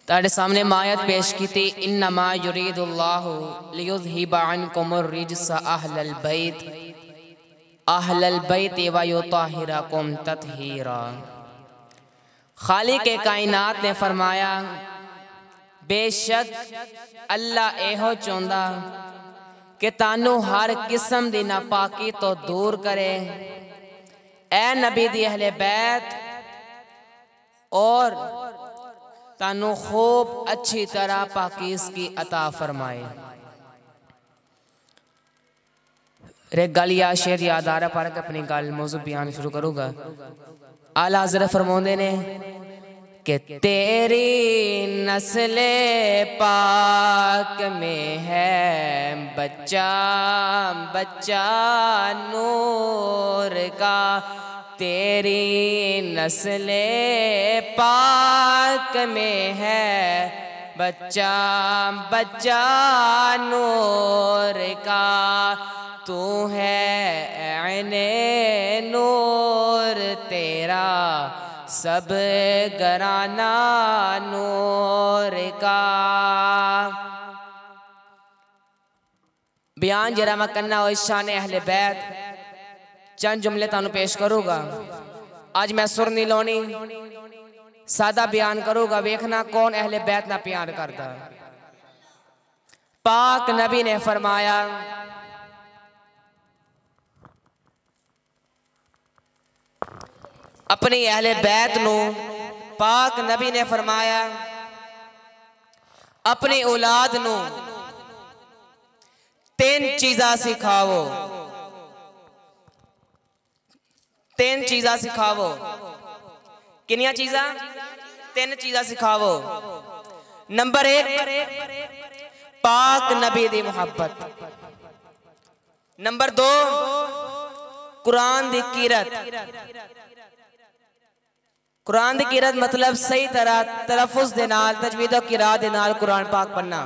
तारे सामने मायत पेश की थी, इन्नमा युरीदुल्लाहु लियुज़हिबा अन्कुमुर रिज्सा अहलल बैत व युताहिरकुम तत्हीरा। खालिक कायनात ने फरमाया, बेशक अल्लाह एहो चाहुंदा कि तानू हर किस्म दी नापाकी तो दूर करे। ए नबी दी अहले बैत और तानू खूब अच्छी तरह पाकीज़गी अता फरमाए। रे गल या शेर याद आ रहा पर अपनी गल मौजू बयान शुरू करूँगा। आला हज़रत फरमाते ने कि तेरी नस्ले पाक में है बच्चा बच्चा नूर का, तेरी नस्ले पाक में है बच्चा बच्चा नूर का, तू है ऐने नूर तेरा सब घराना नूर का। बयान जरा मैं करना हो शान अहले बैत, चंद जुमले तानू पेश करूँगा। आज मैं सुर नहीं लानी, सादा बयान करूँगा, वेखना कौन अहले बैत ना प्यार करता। पाक नबी ने फरमाया, अपनी अहले बैत नू पाक नबी ने फरमाया, अपनी औलाद नू तीन चीज़ा सिखाओ, तीन चीज़ा सिखाओ। किनिया चीज़ा? तीन चीज़ा सिखाओ। नंबर एक, पाक नबी दी मोहब्बत। नंबर दो, कुरान दी कीरत। कुरान दी कीरत मतलब सही तरह तलफ़ुज़ दे नाल तजवीद और किरात दे नाल कुरान पाक पढ़ना।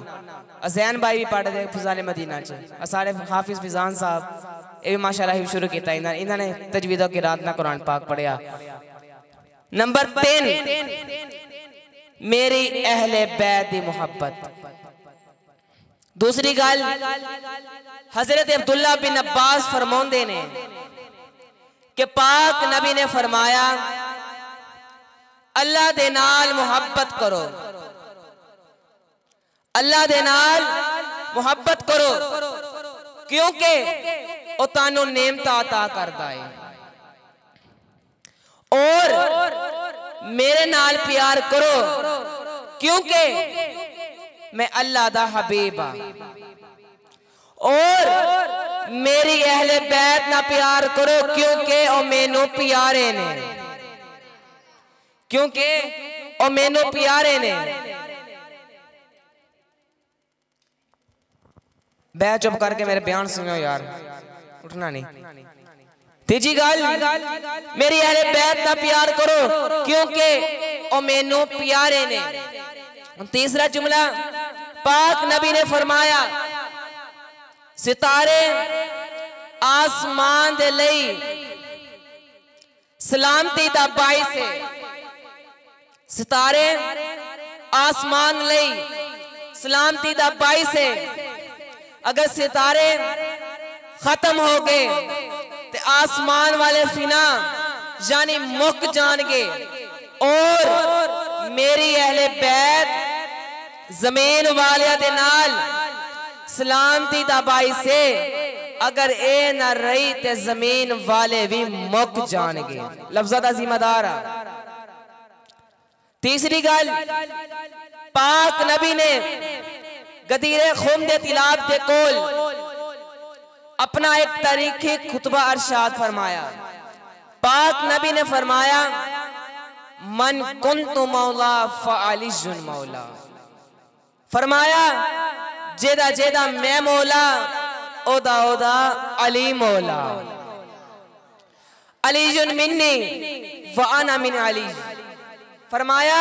अज़ैन भाई भी पढ़ दे फज़ाले मदीना च, सारे हाफिज़ फिज़ान साहब ये भी माशाअल्लाह ही शुरू किया, इन्होंने तजवीद और किरात ना कुरान पाक पढ़िया। नंबर तीन, मेरी अहले बैत दी मोहब्बत। दूसरी गल, हज़रत अब्दुल्ला बिन अब्बास फरमाते ने कि पाक नबी ने फरमाया, अल्लाह दे नाल मोहब्बत करो, अल्लाह दे नाल मोहब्बत करो, क्योंकि ओ तानू नेमता अता करदा है। और मेरे नाल प्यार करो, क्योंकि मैं अल्लाह दा हबीब हाँ। और मेरी अहले बैत ना प्यार करो, क्योंकि ओ मैनू प्यारे ने, क्योंकि ओ मैनू प्यारे ने। बैठ चुप करके मेरे बयान सुनो यार, उठना नहीं। तीजी गल, मेरी अहले बैत ना प्यार करो, क्योंकि ओ मैनू प्यारे ने। तीसरा जुमला, पाक नबी ने फरमाया, सितारे आसमान दे लई सलामती दा बाइस है। सितारे आसमान लई सलामती दा बाइस है। अगर सितारे खत्म हो गए तो आसमान वाले फिना यानी मुक जाएंगे, और मेरी अहले बैत जमीन वाले दे नाल सलामती दा बाइस है। अगर ए ना रही ते जमीन वाले भी मुक जाएंगे। लफ्ज़ा दा जिम्मेदार। तीसरी गल, पाक नबी ने गदीरे खुम दे तिलाब दे कोल अपना एक तारीखी खुतबा अरशाद फरमाया। पाक नबी ने फरमाया, मन कुन्तु मौला फ़अलियुन मौला। फरमाया, जेदा जेदा मैं मौला, ओदा ओदा अली मौला। अलीयुन मिन्नी व अना मिन अली। फरमाया,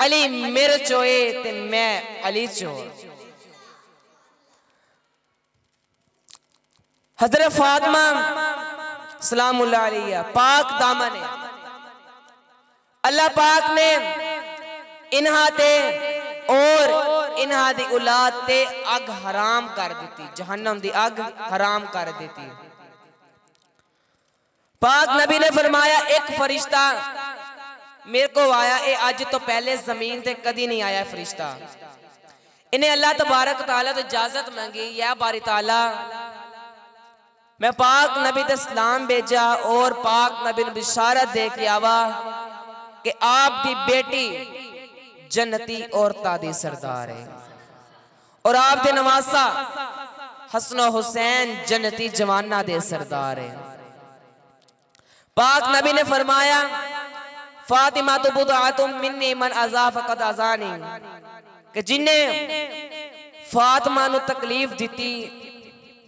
अली मेरे चोए ते मैं अली चो। हजरत फातिमा सलामुल्लाह अलैहा पाक दामन है। अल्लाह पाक ने इन्हां ते और इन्हां दी औलाद ते अग हराम कर दी, जहन्नम दी अग हराम कर दी। पाक नबी ने फरमाया एक फरिश्ता मेरे को आया, ये अज तो पहले जमीन ते कदी नहीं आया फरिश्ता। इन्हें अल्लाह तबारक तआला तो इजाजत मांगी, या बारी ताला मैं पाक नबी ते सलाम भेजा और पाक नबी ने बिशारत दे के आवा कि आप दी बेटी जन्नती औरतां दी सरदार है और आप दे नवासा हसन हुसैन जन्नती जवाना दे सरदार है। पाक नबी ने फरमाया फातिमा तो बुदअतुम मिन्नी मन अज़ा फ़क़द अज़ानी, कि जिन्हें फातिमा नू तकलीफ दी,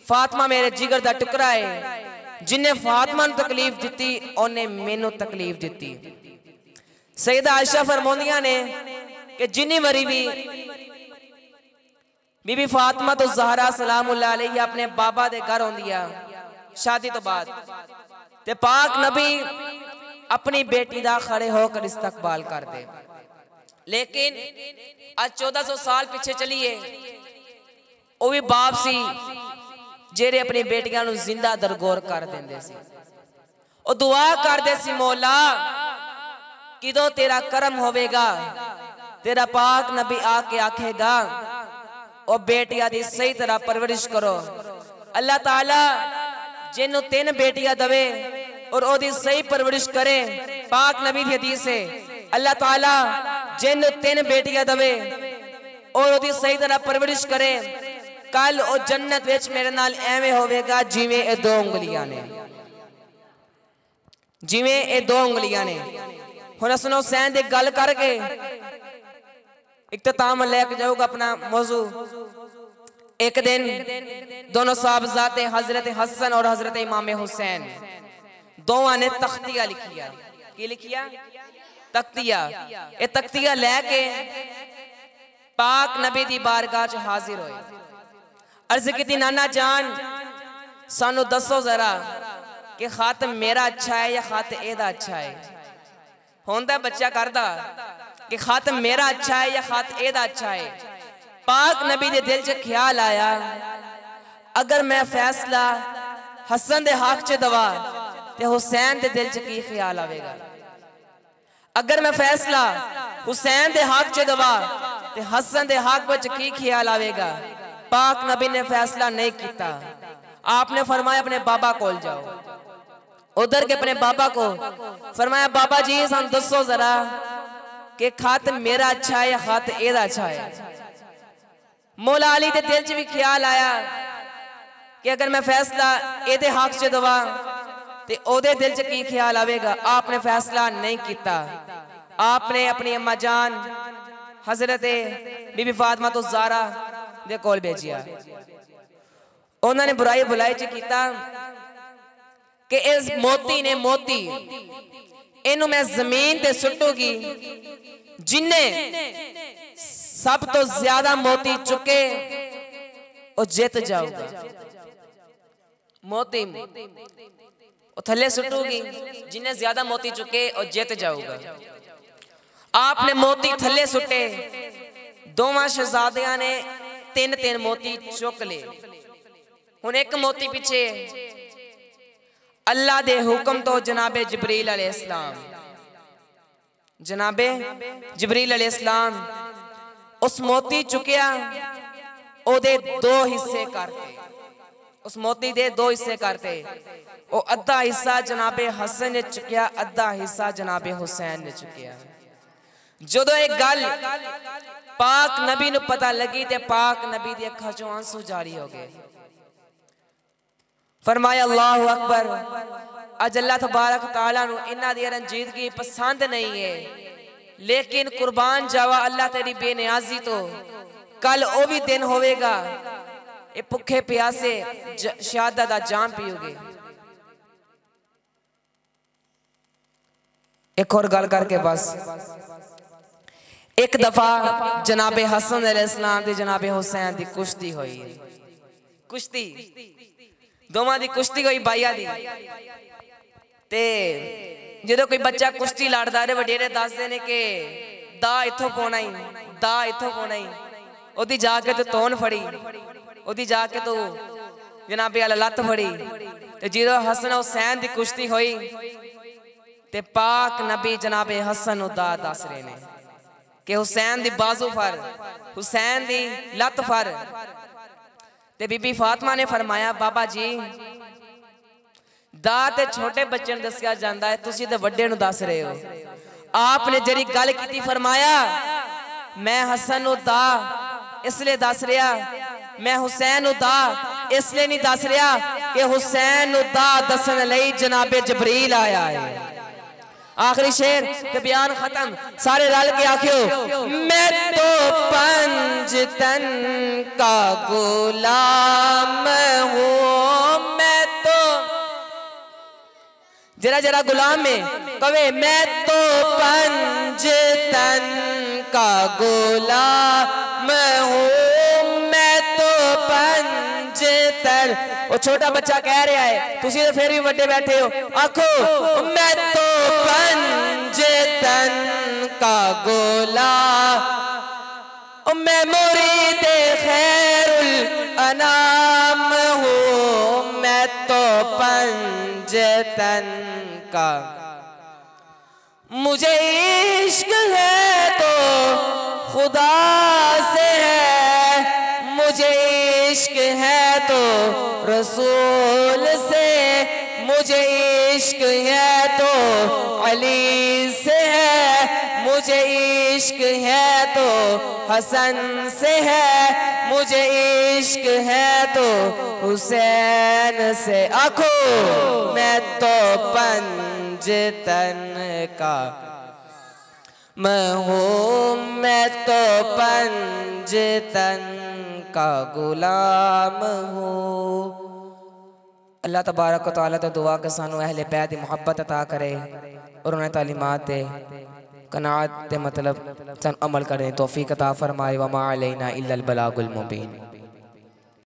फातिमा मेरे जिगर दा टुकड़ा है, जिन्हें फातिमा नू तकलीफ दी उन्हें मैनू तकलीफ दी। सैयदा आयशा फरमाउंदियां ने कि जिन्नी मरी भी बीबी फातिमा तो ज़हरा सलामुल्लाह अलैहा अपने बाबा दे घर आउंदिया शादी तो बाद, ते पाक नबी अपनी बेटी दा खड़े होकर इस्तकबाल कर दे। लेकिन आज 1400 साल पीछे चलिए, वो भी बाप सी जेरे अपनी बेटियां नू जिंदा दरगोर कर देंदे सी। ओ दुआ करदे सी मौला किदों तेरा करम होवेगा, तेरा पाक नबी आके आखेगा ओ बेटिया दी सही तरह परवरिश करो। अल्लाह ताला जिन्नू 3 बेटियां दवे और ओदी सही परवरिश करे, पाक नबी दी हदीस है अल्लाह ताला जिन्नू 3 बेटियां दवे और ओदी सही तरह परवरिश करे, कल ओ जन्नत विच मेरे नाल एवें होवेगा जिवें ए 2 उंगलियां ने, जिवें ए 2 उंगलियां ने। हुण हसन हुसैन दी गल करके इख्तिताम लेके जाऊंगा अपना मौजू। एक दिन दोनों साहबजादे हजरत हसन और हजरत इमाम हुसैन दोवां ने तख्तिया लिखिया। की लिखिया? तख्तिया। ये तख्तिया लेके पाक नबी दी बारगाह च हाजिर होए। अर्ज की नाना जान सानू दसो जरा कि खातम मेरा अच्छा है या खातम एदा अच्छा है। होंदा बच्चा करदा कि खातम मेरा अच्छा है या खातम एदा अच्छा है। पाक नबी दे दिल च ख्याल आया अगर मैं फैसला हसन दे हक च दवा ते हुसैन दे दिल च की ख्याल आवेगा, अगर मैं फैसला हुसैन दे हक च दवा ते हसन दे हक विच की ख्याल आवेगा। पाक नबी ने फैसला नहीं किया। आपने फरमाया अपने बाबा कोल जाओ। उधर के अपने बाबा को फरमाया बाबा जी सन दसो जरा कि खातम मेरा अच्छा है या खातम एदा अच्छा है। मौला अली दे दिल च भी ख्याल आया कि अगर मैं फैसला एदे हक च दवा ते ओदे दिल च की ख्याल आवेगा। आपने फैसला नहीं किया। आपने अपनी अम्मा जान हजरत बीबी फातिमा तो ज़हरा दे कोल भेजिया। उन्होंने बुराई बुलाई च किया कि इस मोती ने मोती इनू मैं जमीन ते सुटूगी, जिन्हें सब तो ज्यादा मोती चुके वो जित जाऊगा। मोती वो थले सुटूगी, जिन्हें ज्यादा मोती चुके वो जित जाऊगा। आपने मोती थले सुटे। दोवां शहजादियां ने 3-3 मोती चुक ले। हुण एक मोती पिछे अल्लाह दे हुक्म तो जनाबे जिब्रील अलैहिस्सलाम, जनाबे जिब्रील अलैहिस्सलाम उस मोती चुकिया, ओदे 2 हिस्से करते। उस मोती दे 2 हिस्से करते। वो अद्धा हिस्सा जनाबे हसन ने चुकिया, अद्धा हिस्सा जनाबे हुसैन ने चुकिया। जदों एक गल पाक नबी नू पता लगी ते पाक नबी दी अखां चों आंसू जारी हो गए। फरमाया अल्लाहु अकबर। अज अल्लाह तबारक तआला नू इन्हां दी रंजीदगी पसंद नहीं है, लेकिन कुर्बान जावा अल्लाह तेरी बेनियाजी तो। कल वो भी दिन होवेगा ये भुखे प्यासे शहादत दा जाम पीओगे। एक और गल करके बस। एक दफा जनाबे हसन अलैहिस्सलाम दी जनाबे हुसैन दी कुश्ती हुई। कुश्ती दोवां दी कुश्ती हुई बाइया दी। ते जो कोई बच्चा कुश्ती लड़दा है वडेरे दसदे ने कि दा इत्थों पौना ही, दा इत्थों पौना ही, ओदी जाके तो तोन फड़ी, ओदी जाके तो जनाबे अल लत्त फड़ी। ते जो हसन हुसैन दी कुश्ती हुई ते पाक नबी जनाबे हसन उदा दस रहे ने कि हुसैन दी बाजू फर, हुसैन दी लत्त फर। ते बीबी फातिमा ने फरमाया बाबा जी दा ते छोटे बच्चे नूं दसिया जांदा है, तुसीं ते वड्डे नूं दस रहे हो। आपने जरी गल की फरमाया मैं हसन नूं दा इसलिए दस रहा, मैं हुसैन नूं दा इसलिए नहीं दस रहा कि हुसैन नूं दा दसन लई जनाबे जबरील आया है। आखिरी शेर के बयान खत्म, सारे रल के आखियो मैं तो पंजतन का गुलाम हूँ, मैं तो जरा जरा गुलाम में कवे मैं तो पंजतन का गुलाम हूँ, मैं तो पंजतन। वो छोटा बच्चा कह रहा है, तुसी तो फिर भी बड़े बैठे हो, आखो मैं तो पंजतन का गुलाम, मैं मुरीद खैरुल अनाम हूँ, मैं तो पंजतन का। मुझे इश्क है तो खुदा से है, मुझे इश्क है तो रसूल से, मुझे इश्क है तो अली से है, मुझे इश्क है तो हसन से है, मुझे इश्क है तो हुसैन से। आखो मैं तो पंजतन का मैं हूँ, मैं तो पंजतन का गुलाम हूँ। अल्लाह तबारक व तआला तो दुआ के सानू अहले बैत दी मुहब्बत अता करे और उन्हें तालीमात दे, कनाअत दे मतलब सन अमल करें तौफीक अता फरमाए। वमा अलैना इल्लल बलागुल मुबीन।